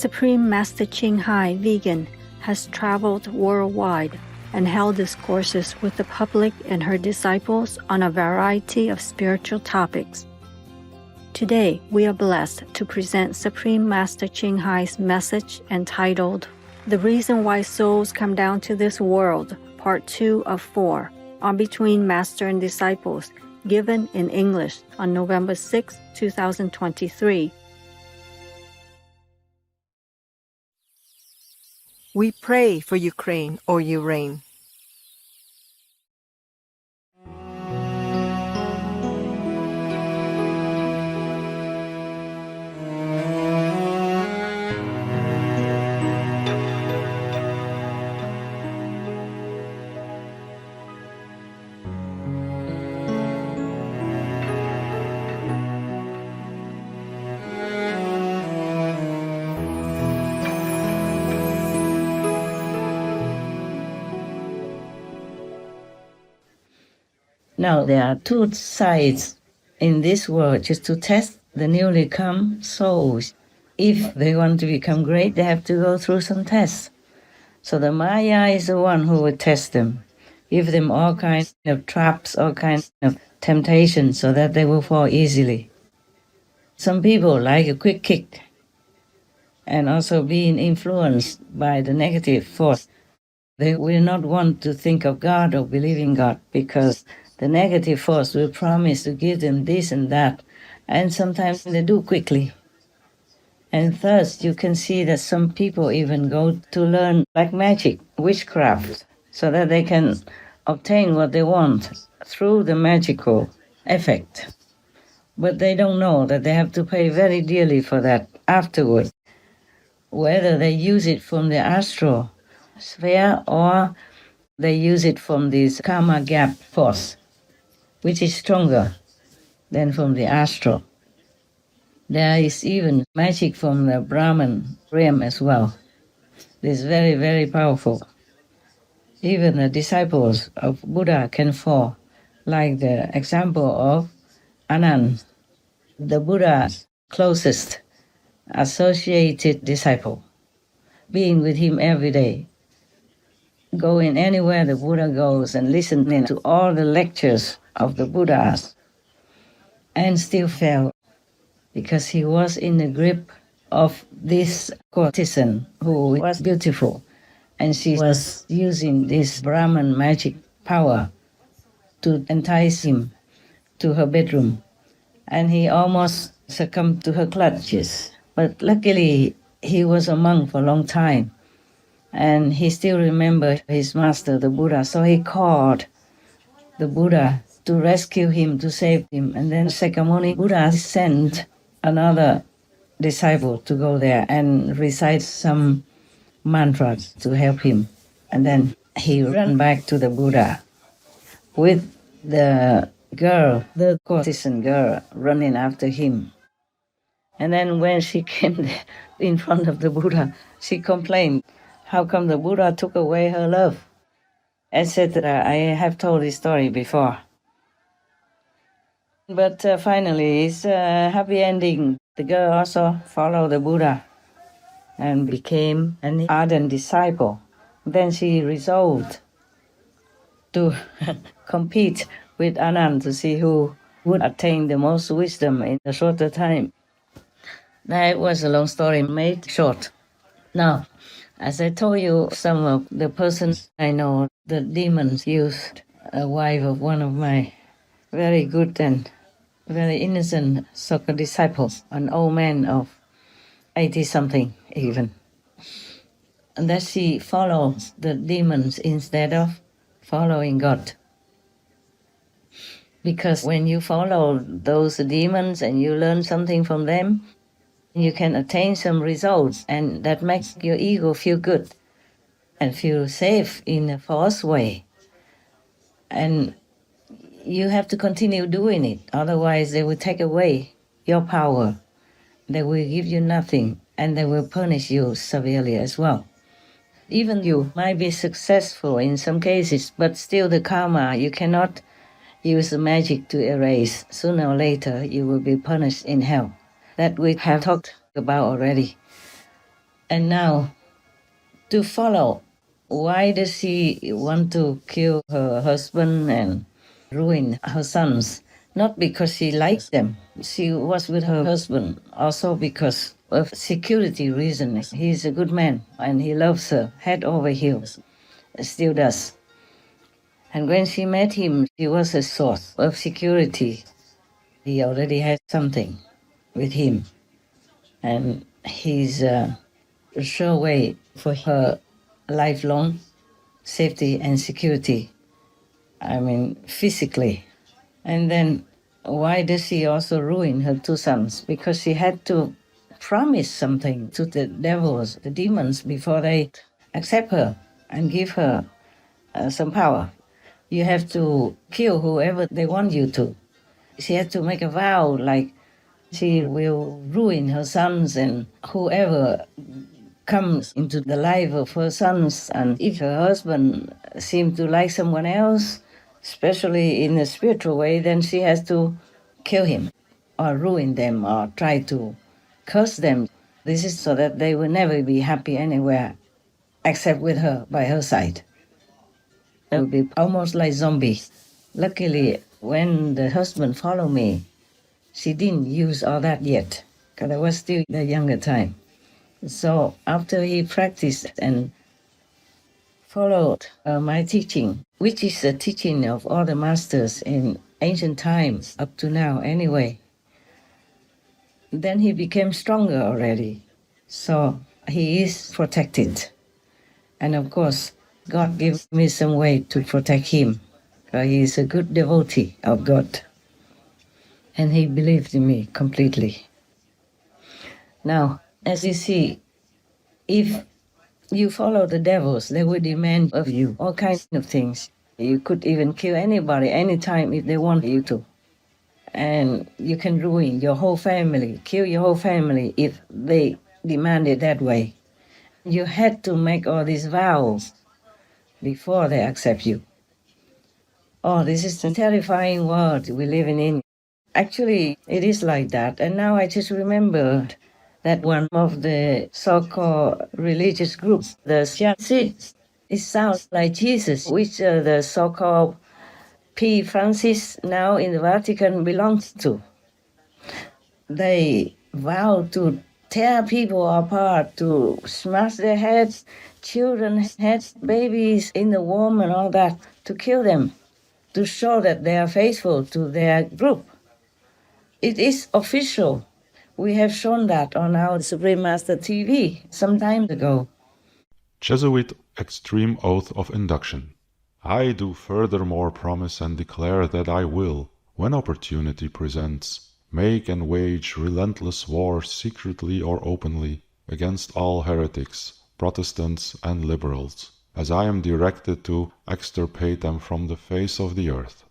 Supreme Master Ching Hai Vegan has traveled worldwide and held discourses with the public and her disciples on a variety of spiritual topics. Today, we are blessed to present Supreme Master Ching Hai's message entitled The Reason Why Souls Come Down to This World, Part 2 of 4, on Between Master and Disciples, given in English on November 6, 2023. We pray for Ukraine, or you reign. Now, there are two sides in this world, just to test the newly come souls. If they want to become great, they have to go through some tests. So the Maya is the one who will test them, give them all kinds of traps, all kinds of temptations, so that they will fall easily. Some people like a quick kick, and also being influenced by the negative force. They will not want to think of God or believe in God, because the negative force will promise to give them this and that, and sometimes they do quickly. And thus, you can see that some people even go to learn black magic, witchcraft, so that they can obtain what they want through the magical effect. But they don't know that they have to pay very dearly for that afterwards, whether they use it from the astral sphere or they use it from this karma gap force, which is stronger than from the astral. There is even magic from the Brahman realm as well. This is very, very powerful. Even the disciples of Buddha can fall, like the example of Anand, the Buddha's closest associated disciple, being with him every day, going anywhere the Buddha goes and listening to all the lectures of the Buddhas, and still fell because he was in the grip of this courtesan who was beautiful, and she was using this Brahman magic power to entice him to her bedroom, and he almost succumbed to her clutches. But luckily, he was a monk for a long time, and he still remembered his master, the Buddha, so he called the Buddha to rescue him, to save him. And then Sakyamuni Buddha sent another disciple to go there and recite some mantras to help him. And then he ran back to the Buddha with the girl, the courtesan girl, running after him. And then when she came there in front of the Buddha, she complained, how come the Buddha took away her love, etc. I have told this story before. But finally, it's a happy ending. The girl also followed the Buddha and became an ardent disciple. Then she resolved to compete with Anand to see who would attain the most wisdom in a shorter time. That was a long story made short. Now, as I told you, some of the persons I know, the demons used a wife of one of my very good and very innocent soccer disciples, an old man of 80-something even. And that she follows the demons instead of following God. Because when you follow those demons and you learn something from them, you can attain some results, and that makes your ego feel good and feel safe in a false way. And you have to continue doing it, otherwise they will take away your power. They will give you nothing, and they will punish you severely as well. Even you might be successful in some cases, but still the karma, you cannot use the magic to erase. Sooner or later, you will be punished in hell. That we have talked about already. And now, to follow, why does she want to kill her husband and ruin her sons? Not because she likes them. She was with her husband also because of security reasons. He's a good man and he loves her head over heels. Still does. And when she met him, he was a source of security. He already had something with him. And he's a sure way for her lifelong safety and security. I mean, physically. And then why does she also ruin her two sons? Because she had to promise something to the devils, the demons, before they accept her and give her some power. You have to kill whoever they want you to. She had to make a vow like she will ruin her sons and whoever comes into the life of her sons. And if her husband seems to like someone else, especially in a spiritual way, then she has to kill him or ruin them or try to curse them. This is so that they will never be happy anywhere except with her, by her side. It will be almost like zombies. Luckily, when the husband followed me, she didn't use all that yet, because I was still the younger time. So after he practiced and followed my teaching, which is the teaching of all the masters in ancient times up to now anyway, then he became stronger already. So he is protected. And of course, God gave me some way to protect him. He is a good devotee of God. And he believed in me completely. Now, as you see, if you follow the devils, they will demand of you all kinds of things. You could even kill anybody, anytime if they want you to. And you can ruin your whole family, kill your whole family if they demand it that way. You had to make all these vows before they accept you. Oh, this is a terrifying world we're living in. Actually, it is like that. And now I just remembered that one of the so-called religious groups, the Shiites, it sounds like Jesus, which the so-called P. Francis now in the Vatican belongs to. They vow to tear people apart, to smash their heads, children's heads, babies in the womb and all that, to kill them, to show that they are faithful to their group. It is official. We have shown that on our Supreme Master TV some time ago. Jesuit extreme oath of induction. I do furthermore promise and declare that I will, when opportunity presents, make and wage relentless war secretly or openly against all heretics, Protestants and liberals, as I am directed to extirpate them from the face of the earth,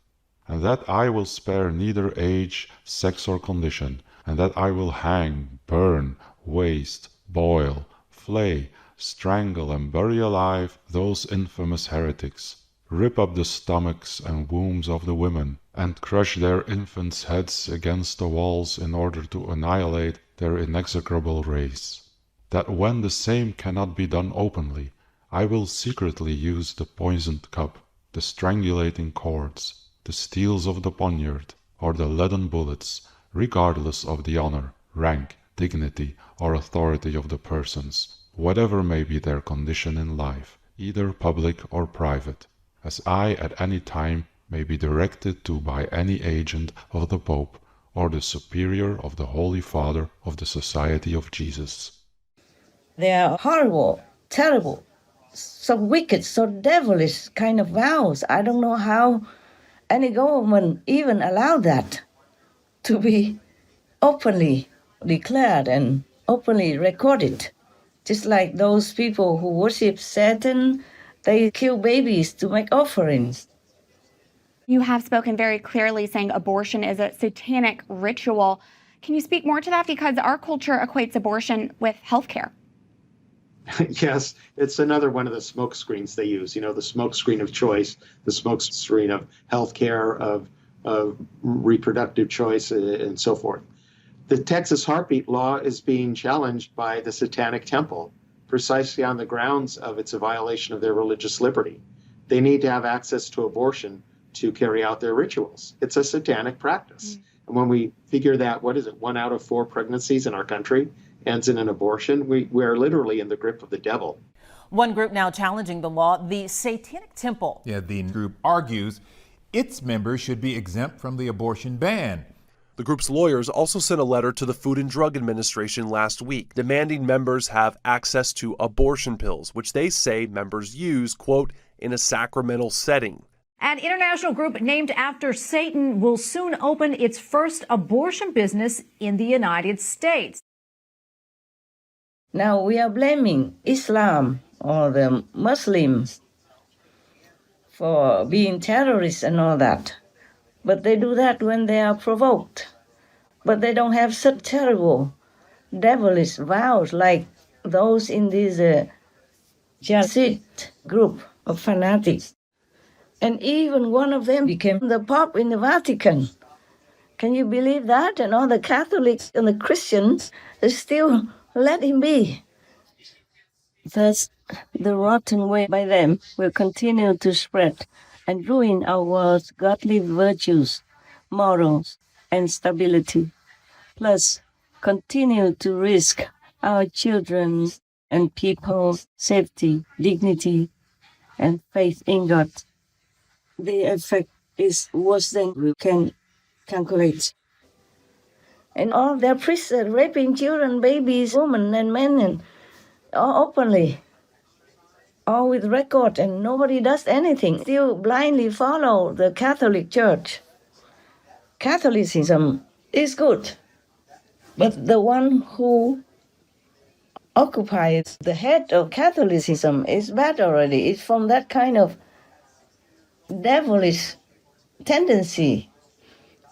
and that I will spare neither age, sex or condition, and that I will hang, burn, waste, boil, flay, strangle and bury alive those infamous heretics, rip up the stomachs and wombs of the women, and crush their infants' heads against the walls in order to annihilate their inexorable race. That when the same cannot be done openly, I will secretly use the poisoned cup, the strangulating cords, the steels of the poniard, or the leaden bullets, regardless of the honor, rank, dignity, or authority of the persons, whatever may be their condition in life, either public or private, as I at any time may be directed to by any agent of the Pope or the Superior of the Holy Father of the Society of Jesus. They are horrible, terrible, so wicked, so devilish kind of vows. I don't know how any government even allowed that to be openly declared and openly recorded. Just like those people who worship Satan, they kill babies to make offerings. You have spoken very clearly saying abortion is a satanic ritual. Can you speak more to that? Because our culture equates abortion with healthcare. Yes, it's another one of the smoke screens they use, the smoke screen of choice, the smoke screen of healthcare, of reproductive choice, and so forth. The Texas heartbeat law is being challenged by the Satanic Temple. precisely on the grounds of it's a violation of their religious liberty. They need to have access to abortion to carry out their rituals. It's a satanic practice. And when we figure that, 1 out of 4 pregnancies in our country ends in an abortion, we're literally in the grip of the devil. One group now challenging the law, the Satanic Temple. Yeah, the group argues its members should be exempt from the abortion ban. The group's lawyers also sent a letter to the Food and Drug Administration last week, demanding members have access to abortion pills, which they say members use, quote, in a sacramental setting. An international group named after Satan will soon open its first abortion business in the United States. Now we are blaming Islam or the Muslims for being terrorists and all that. But they do that when they are provoked. But they don't have such terrible, devilish vows like those in this Jesuit group of fanatics. And even one of them became the Pope in the Vatican. Can you believe that? And all the Catholics and the Christians still let him be. Thus, the rotten way by them will continue to spread and ruin our world's godly virtues, morals, and stability. Plus, continue to risk our children and people's safety, dignity, and faith in God. The effect is worse than we can calculate. And all their priests are raping children, babies, women, and men, and all openly, all with record, and nobody does anything. Still blindly follow the Catholic Church. Catholicism is good, but the one who occupies the head of Catholicism is bad already. It's from that kind of devilish tendency.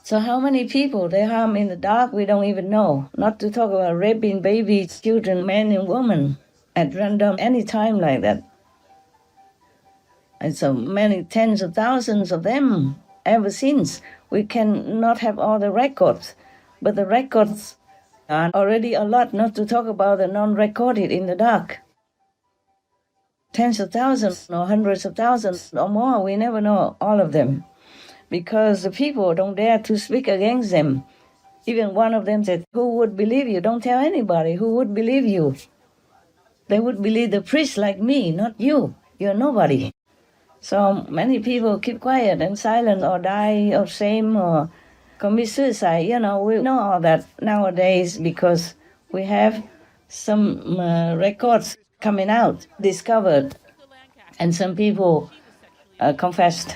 So how many people they harm in the dark, we don't even know. Not to talk about raping babies, children, men and women at random any time like that. And so many tens of thousands of them ever since. We cannot have all the records, but the records are already a lot, not to talk about the non-recorded in the dark. Tens of thousands or hundreds of thousands or more, we never know all of them, because the people don't dare to speak against them. Even one of them said, who would believe you? Don't tell anybody. Who would believe you? They would believe the priest like me, not you. You're nobody. So many people keep quiet and silent or die of shame or commit suicide. You know, we know all that nowadays because we have some records coming out, discovered, and some people confessed.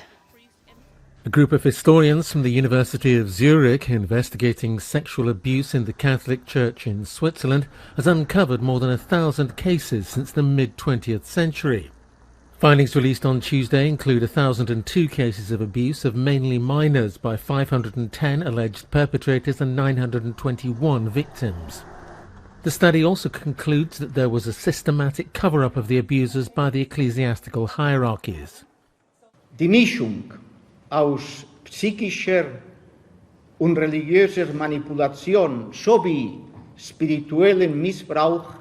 A group of historians from the University of Zurich investigating sexual abuse in the Catholic Church in Switzerland has uncovered more than 1,000 cases since the mid-20th century. Findings released on Tuesday include 1,002 cases of abuse of mainly minors by 510 alleged perpetrators and 921 victims. The study also concludes that there was a systematic cover-up of the abusers by the ecclesiastical hierarchies. Die Mischung aus psychischer und religiöser Manipulation sowie spirituellem Missbrauch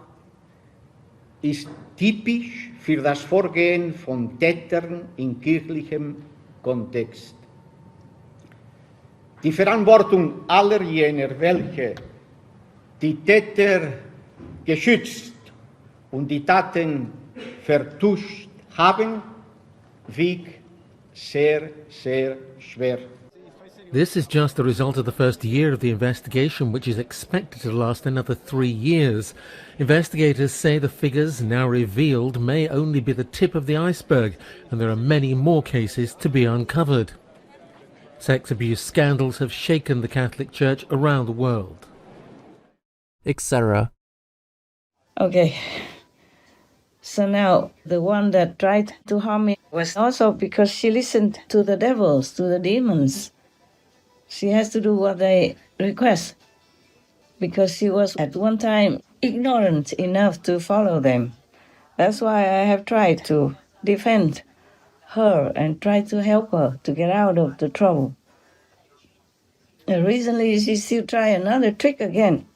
ist typisch für das Vorgehen von Tätern in kirchlichem Kontext. Die Verantwortung aller jener, welche die Täter geschützt und die Taten vertuscht haben, wiegt sehr, sehr schwer. This is just the result of the first year of the investigation, which is expected to last another 3 years. Investigators say the figures now revealed may only be the tip of the iceberg, and there are many more cases to be uncovered. Sex abuse scandals have shaken the Catholic Church around the world. Etc. Okay. So now, the one that tried to harm me was also because she listened to the devils, to the demons. She has to do what they request, because she was at one time ignorant enough to follow them. That's why I have tried to defend her and try to help her to get out of the trouble. And recently she still tried another trick again.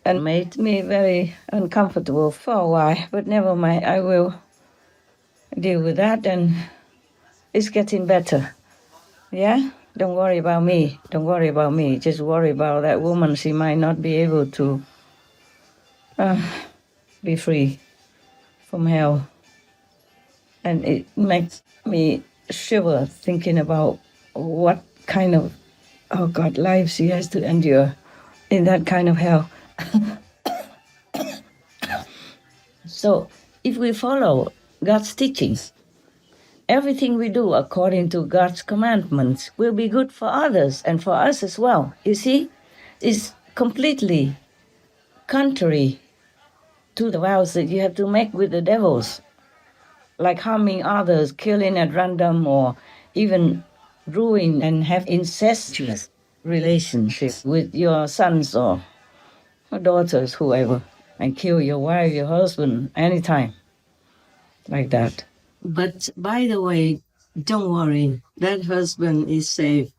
and made me very uncomfortable for a while. But never mind, I will deal with that, and it's getting better. Yeah? Don't worry about me. Don't worry about me. Just worry about that woman. She might not be able to be free from hell. And it makes me shiver thinking about what kind of, oh God, life she has to endure in that kind of hell. So if we follow God's teachings, everything we do according to God's commandments will be good for others and for us as well. You see, it's completely contrary to the vows that you have to make with the devils, like harming others, killing at random, or even ruin and have incestuous relationships with your sons or daughters, whoever, and kill your wife, your husband, anytime, like that. But by the way, don't worry, that husband is safe.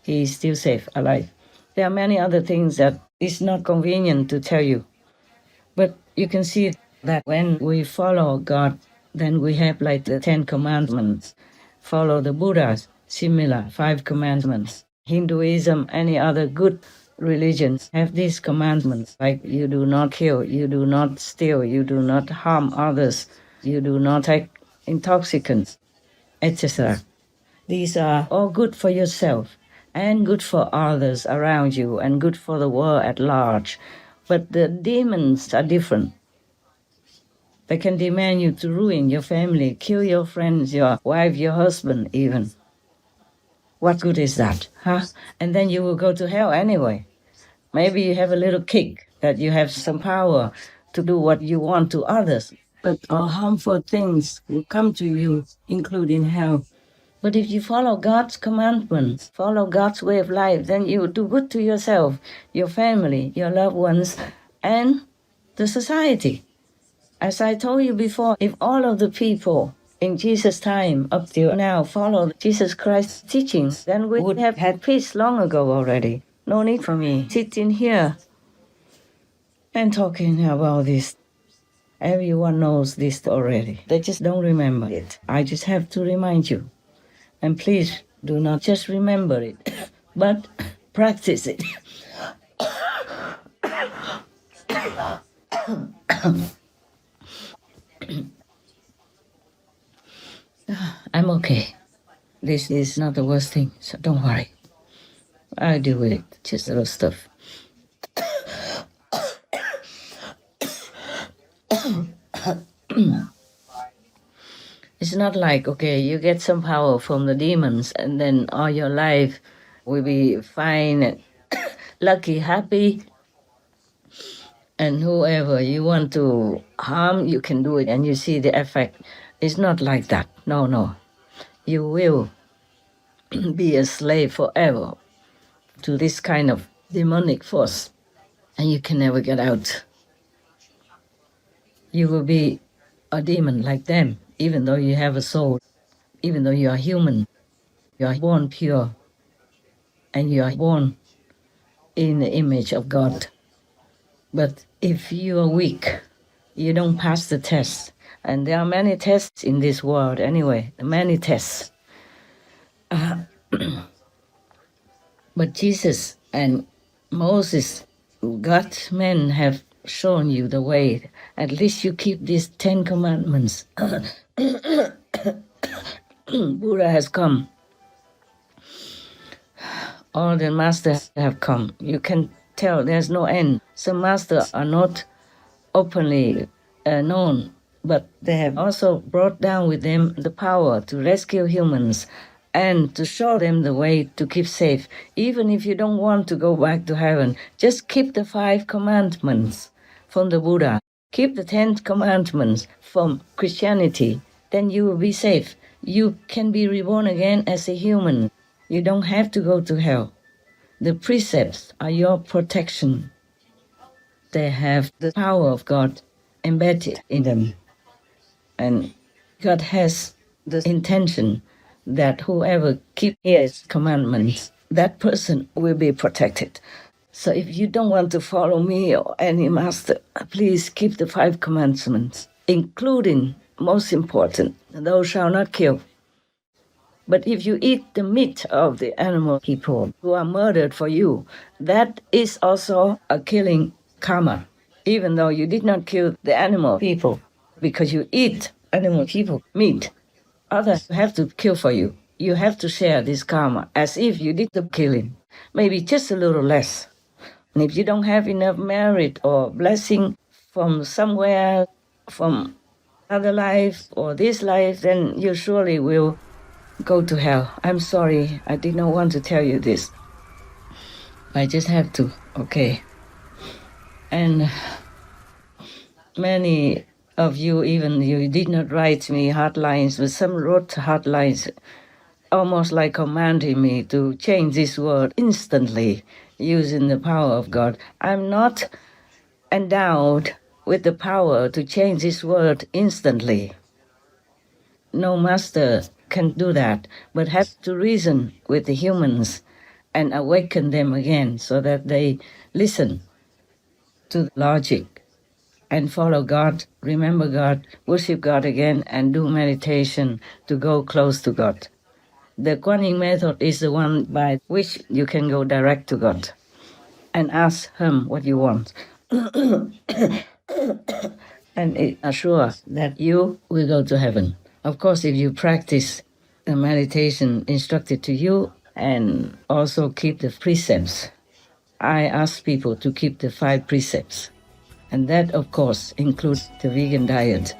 He is still safe, alive. There are many other things that is not convenient to tell you. But you can see that when we follow God, then we have like the 10 commandments. Follow the Buddha's similar 5 commandments. Hinduism, any other good religions have these commandments, like you do not kill, you do not steal, you do not harm others, you do not take intoxicants, etc. These are all good for yourself and good for others around you and good for the world at large. But the demons are different. They can demand you to ruin your family, kill your friends, your wife, your husband even. What good is that, huh? And then you will go to hell anyway. Maybe you have a little kick that you have some power to do what you want to others, but all harmful things will come to you, including hell. But if you follow God's commandments, follow God's way of life, then you do good to yourself, your family, your loved ones, and the society. As I told you before, if all of the people in Jesus' time up till now follow Jesus Christ's teachings, then we would have had peace long ago already. No need for me sitting here and talking about this. Everyone knows this already. They just don't remember it. I just have to remind you. And please do not just remember it, but practice it. I'm okay. This is not the worst thing, so don't worry. I'll deal with it, just little stuff. It's not like, okay, you get some power from the demons and then all your life will be fine and lucky, happy. And whoever you want to harm, you can do it and you see the effect. It's not like that. No. You will be a slave forever to this kind of demonic force and you can never get out. You will be a demon like them, even though you have a soul, even though you are human. You are born pure and you are born in the image of God. But if you are weak, you don't pass the test. And there are many tests in this world anyway, many tests. But Jesus and Moses, God's men have shown you the way. At least you keep these 10 commandments. Buddha has come. All the masters have come. You can tell there's no end. Some masters are not openly known, but they have also brought down with them the power to rescue humans and to show them the way to keep safe. Even if you don't want to go back to heaven, just keep the 5 commandments from the Buddha. Keep the 10 commandments from Christianity. Then you will be safe. You can be reborn again as a human. You don't have to go to hell. The precepts are your protection. They have the power of God embedded in them. And God has the intention that whoever keeps His commandments, that person will be protected. So if you don't want to follow me or any master, please keep the 5 commandments, including, most important, thou shalt not kill. But if you eat the meat of the animal people who are murdered for you, that is also a killing karma, even though you did not kill the animal people, because you eat animal people meat. Others have to kill for you. You have to share this karma as if you did the killing, maybe just a little less. And if you don't have enough merit or blessing from somewhere, from other life or this life, then you surely will go to hell. I'm sorry, I did not want to tell you this. I just have to, okay. And many of you, even you did not write me hard lines, but some wrote hard lines, almost like commanding me to change this word instantly using the power of God. I'm not endowed with the power to change this word instantly. No master can do that, but have to reason with the humans and awaken them again so that they listen to logic and follow God, remember God, worship God again, and do meditation to go close to God. The Kuan Yin method is the one by which you can go direct to God and ask Him what you want. And it assures that you will go to heaven. Of course, if you practice the meditation instructed to you and also keep the precepts. I ask people to keep the 5 precepts. And that, of course, includes the vegan diet.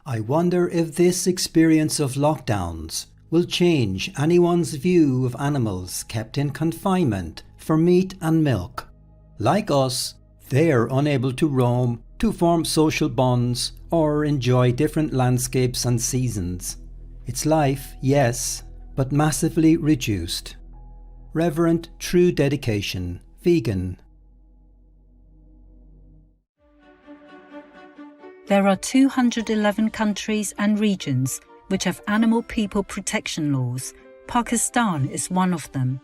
I wonder if this experience of lockdowns will change anyone's view of animals kept in confinement for meat and milk. Like us, they're unable to roam, to form social bonds, or enjoy different landscapes and seasons. It's life, yes, but massively reduced. Reverent True Dedication, Vegan. There are 211 countries and regions which have animal people protection laws. Pakistan is one of them.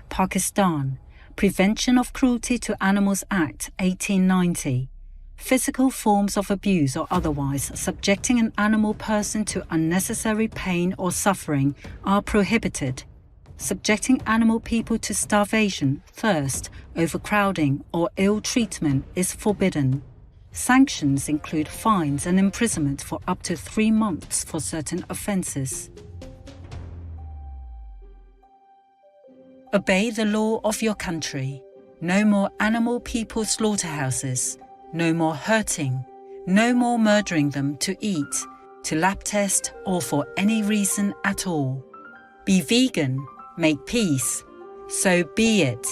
Pakistan, Prevention of Cruelty to Animals Act 1890. Physical forms of abuse or otherwise subjecting an animal person to unnecessary pain or suffering are prohibited. Subjecting animal people to starvation, thirst, overcrowding, or ill treatment is forbidden. Sanctions include fines and imprisonment for up to 3 months for certain offences. Obey the law of your country. No more animal people slaughterhouses. No more hurting. No more murdering them to eat, to lab test, or for any reason at all. Be vegan. Make peace. So be it.